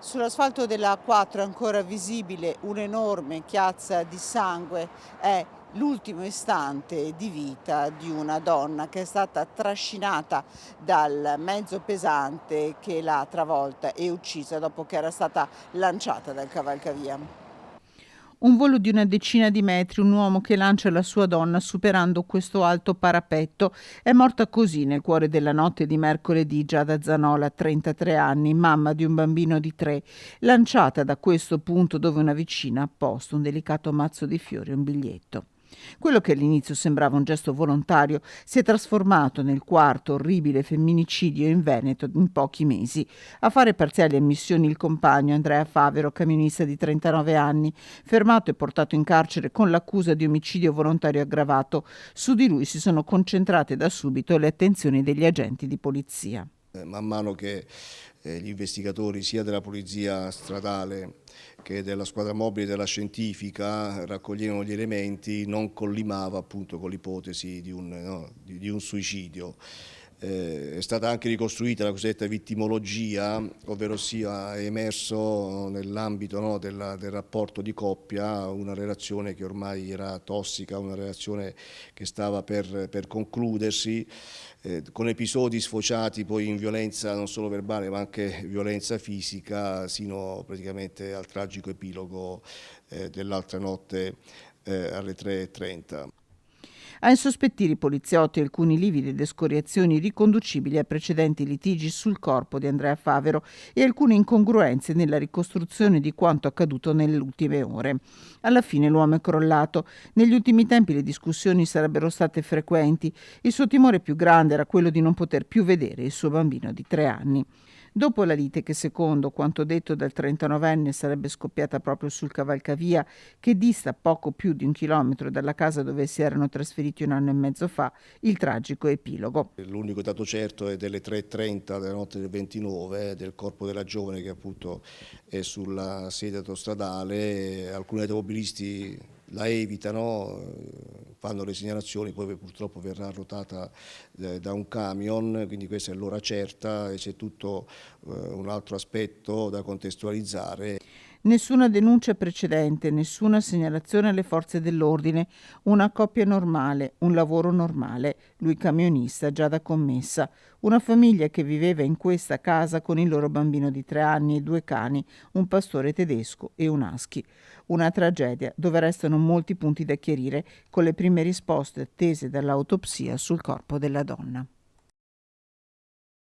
Sull'asfalto della A4 è ancora visibile un'enorme chiazza di sangue, è l'ultimo istante di vita di una donna che è stata trascinata dal mezzo pesante che l'ha travolta e uccisa dopo che era stata lanciata dal cavalcavia. Un volo di una decina di metri, un uomo che lancia la sua donna superando questo alto parapetto. È morta così nel cuore della notte di mercoledì Giada Zanola, 33 anni, mamma di un bambino di 3, lanciata da questo punto dove una vicina ha posto un delicato mazzo di fiori e un biglietto. Quello che all'inizio sembrava un gesto volontario si è trasformato nel quarto orribile femminicidio in Veneto in pochi mesi. A fare parziali ammissioni il compagno Andrea Favero, camionista di 39 anni, fermato e portato in carcere con l'accusa di omicidio volontario aggravato. Su di lui si sono concentrate da subito le attenzioni degli agenti di polizia. Man mano che gli investigatori sia della polizia stradale che della squadra mobile della scientifica raccoglievano gli elementi, non collimava appunto con l'ipotesi di un suicidio. È stata anche ricostruita la cosiddetta vittimologia, ovvero sia è emerso nell'ambito del rapporto di coppia una relazione che ormai era tossica, una relazione che stava per concludersi, con episodi sfociati poi in violenza non solo verbale ma anche violenza fisica, sino praticamente al tragico epilogo dell'altra notte alle 3:30. A insospettire i poliziotti alcuni lividi ed escoriazioni riconducibili a precedenti litigi sul corpo di Andrea Favero e alcune incongruenze nella ricostruzione di quanto accaduto nelle ultime ore. Alla fine l'uomo è crollato. Negli ultimi tempi le discussioni sarebbero state frequenti. Il suo timore più grande era quello di non poter più vedere il suo bambino di 3 anni. Dopo la lite che, secondo quanto detto dal 39enne, sarebbe scoppiata proprio sul cavalcavia, che dista poco più di 1 chilometro dalla casa dove si erano trasferiti 1 anno e mezzo fa, il tragico epilogo. L'unico dato certo è delle 3:30 della notte del 29, del corpo della giovane che appunto è sulla sede autostradale. Alcuni automobilisti la evitano, fanno le segnalazioni, poi purtroppo verrà arrotata da un camion, quindi questa è l'ora certa e c'è tutto un altro aspetto da contestualizzare. Nessuna denuncia precedente, nessuna segnalazione alle forze dell'ordine, una coppia normale, un lavoro normale, lui camionista già da commessa, una famiglia che viveva in questa casa con il loro bambino di 3 anni e 2 cani, un pastore tedesco e un husky. Una tragedia dove restano molti punti da chiarire con le prime risposte attese dall'autopsia sul corpo della donna.